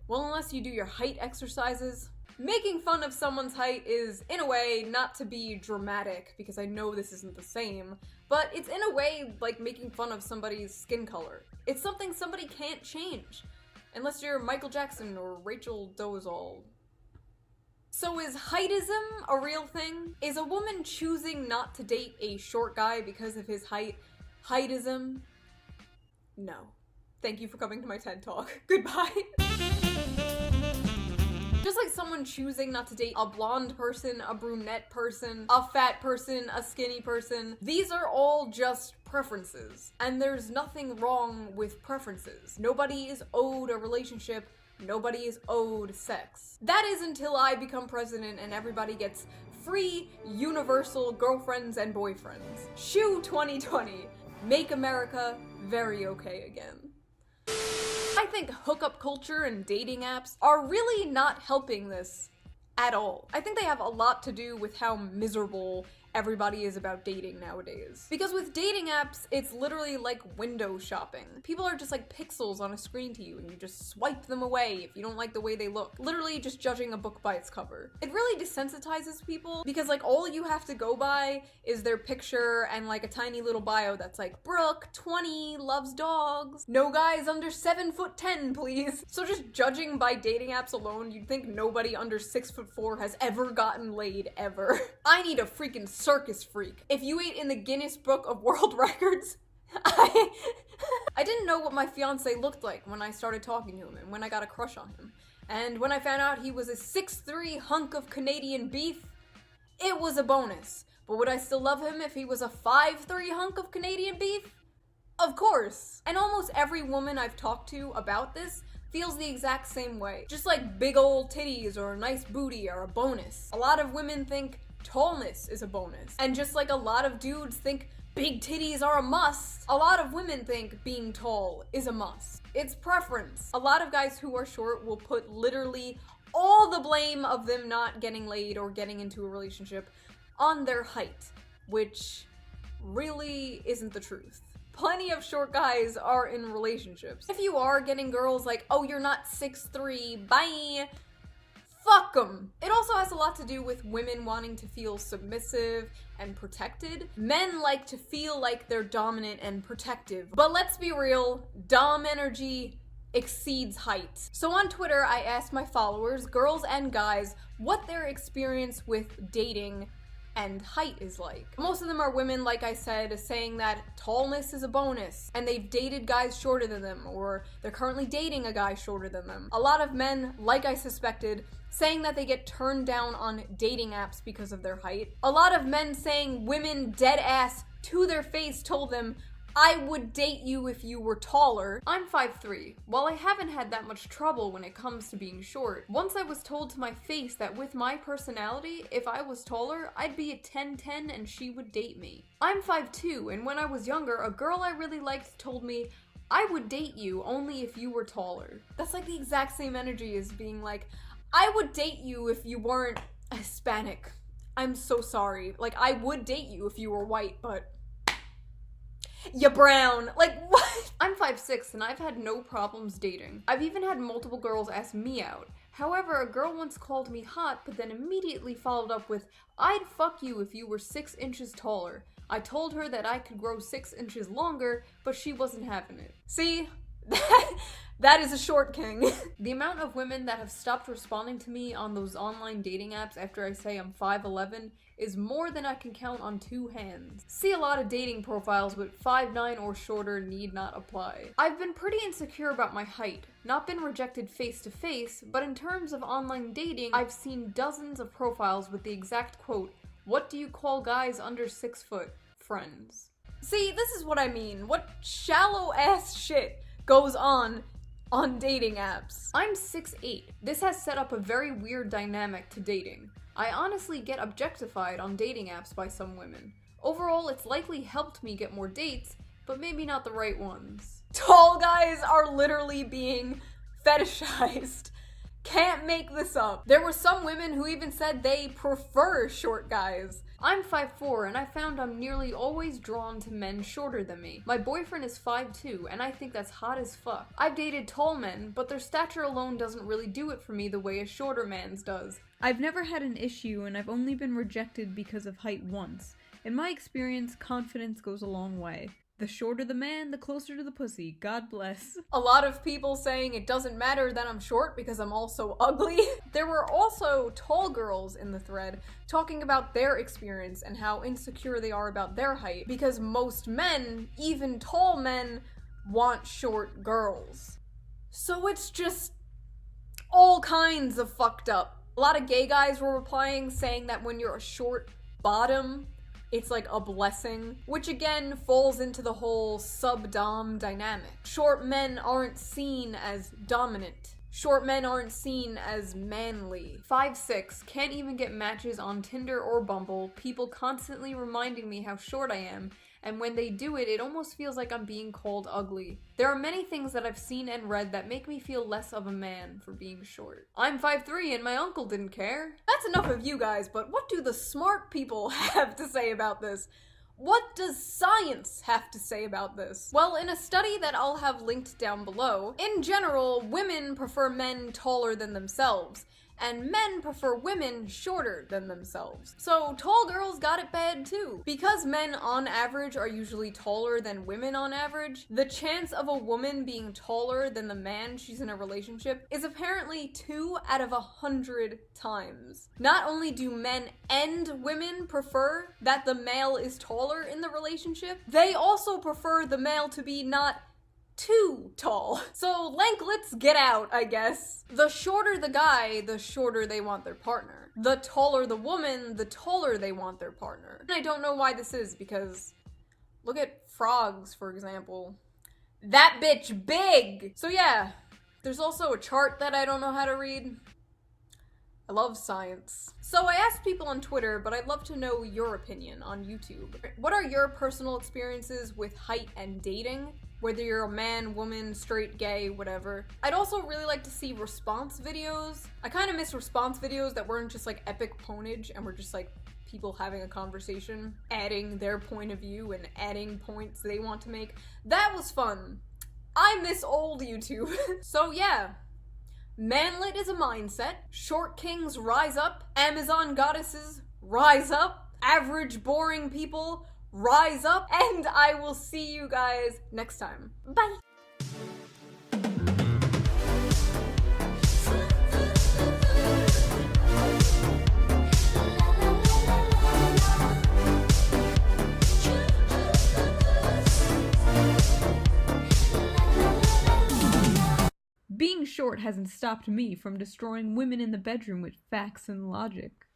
Well, unless you do your height exercises. Making fun of someone's height is, in a way, not to be dramatic, because I know this isn't the same, but it's in a way like making fun of somebody's skin color. It's something somebody can't change, unless you're Michael Jackson or Rachel Dolezal. So is heightism a real thing? Is a woman choosing not to date a short guy because of his height heightism? No. Thank you for coming to my TED Talk. Goodbye. Just like someone choosing not to date a blonde person, a brunette person, a fat person, a skinny person, these are all just preferences. And there's nothing wrong with preferences. Nobody is owed a relationship. Nobody is owed sex. That is until I become president and everybody gets free, universal girlfriends and boyfriends. Shoo 2020. Make America very okay again. I think hookup culture and dating apps are really not helping this at all. I think they have a lot to do with how miserable everybody is about dating nowadays. Because with dating apps, it's literally like window shopping. People are just like pixels on a screen to you and you just swipe them away if you don't like the way they look. Literally just judging a book by its cover. It really desensitizes people because like all you have to go by is their picture and like a tiny little bio that's like, Brooke, 20, loves dogs. No guys under 7'10", please. So just judging by dating apps alone, you'd think nobody under 6'4" has ever gotten laid ever. I need a freaking circus freak. If you ain't in the Guinness Book of World Records, I didn't know what my fiance looked like when I started talking to him and when I got a crush on him. And when I found out he was a 6'3" hunk of Canadian beef, it was a bonus. But would I still love him if he was a 5'3" hunk of Canadian beef? Of course. And almost every woman I've talked to about this feels the exact same way. Just like big old titties or a nice booty are a bonus. A lot of women think tallness is a bonus. And just like a lot of dudes think big titties are a must, a lot of women think being tall is a must. It's preference. A lot of guys who are short will put literally all the blame of them not getting laid or getting into a relationship on their height, which really isn't the truth. Plenty of short guys are in relationships. If you are getting girls like, oh, you're not 6'3", bye, fuck them. It also has a lot to do with women wanting to feel submissive and protected. Men like to feel like they're dominant and protective. But let's be real, dom energy exceeds height. So on Twitter, I asked my followers, girls and guys, what their experience with dating and height is like. Most of them are women, like I said, saying that tallness is a bonus, and they've dated guys shorter than them, or they're currently dating a guy shorter than them. A lot of men, like I suspected, saying that they get turned down on dating apps because of their height. A lot of men saying women dead ass to their face told them, I would date you if you were taller. I'm 5'3". While I haven't had that much trouble when it comes to being short, once I was told to my face that with my personality, if I was taller, I'd be a 10'10" and she would date me. I'm 5'2", and when I was younger, a girl I really liked told me, I would date you only if you were taller. That's like the exact same energy as being like, I would date you if you weren't Hispanic. I'm so sorry. Like, I would date you if you were white, but you're brown. Like, what? I'm 5'6" and I've had no problems dating. I've even had multiple girls ask me out. However, a girl once called me hot, but then immediately followed up with, I'd fuck you if you were 6 inches taller. I told her that I could grow 6 inches longer, but she wasn't having it. See? That is a short king. The amount of women that have stopped responding to me on those online dating apps after I say I'm 5'11" is more than I can count on 2 hands. See a lot of dating profiles but 5'9" or shorter need not apply. I've been pretty insecure about my height. Not been rejected face to face, but in terms of online dating, I've seen dozens of profiles with the exact quote, what do you call guys under 6 foot? Friends. See, this is what I mean. What shallow ass shit goes on dating apps. I'm 6'8". This has set up a very weird dynamic to dating. I honestly get objectified on dating apps by some women. Overall, it's likely helped me get more dates, but maybe not the right ones. Tall guys are literally being fetishized. Can't make this up. There were some women who even said they prefer short guys. I'm 5'4", and I found I'm nearly always drawn to men shorter than me. My boyfriend is 5'2", and I think that's hot as fuck. I've dated tall men, but their stature alone doesn't really do it for me the way a shorter man's does. I've never had an issue, and I've only been rejected because of height once. In my experience, confidence goes a long way. The shorter the man, the closer to the pussy. God bless. A lot of people saying it doesn't matter that I'm short because I'm also ugly. There were also tall girls in the thread talking about their experience and how insecure they are about their height because most men, even tall men, want short girls. So it's just all kinds of fucked up. A lot of gay guys were replying saying that when you're a short bottom, it's like a blessing, which again falls into the whole sub-dom dynamic. Short men aren't seen as dominant. Short men aren't seen as manly. 5'6", can't even get matches on Tinder or Bumble, people constantly reminding me how short I am, and when they do it, it almost feels like I'm being called ugly. There are many things that I've seen and read that make me feel less of a man for being short. I'm 5'3" and my uncle didn't care. That's enough of you guys, but what do the smart people have to say about this? What does science have to say about this? Well, in a study that I'll have linked down below, in general, women prefer men taller than themselves, and men prefer women shorter than themselves. So tall girls got it bad too. Because men on average are usually taller than women on average, the chance of a woman being taller than the man she's in a relationship is apparently 2 out of 100 times. Not only do men and women prefer that the male is taller in the relationship, they also prefer the male to be not too tall. So lanklets get out, I guess. The shorter the guy, the shorter they want their partner. The taller the woman, the taller they want their partner. And I don't know why this is, because look at frogs, for example. That bitch big! So yeah, there's also a chart that I don't know how to read. I love science. So I asked people on Twitter, but I'd love to know your opinion on YouTube. What are your personal experiences with height and dating? Whether you're a man, woman, straight, gay, whatever. I'd also really like to see response videos. I kind of miss response videos that weren't just like epic ponage and were just like people having a conversation, adding their point of view and adding points they want to make. That was fun. I miss old YouTube. So yeah. Manlet is a mindset. Short kings rise up. Amazon goddesses rise up. Average boring people rise up. And I will see you guys next time. Bye! Being short hasn't stopped me from destroying women in the bedroom with facts and logic.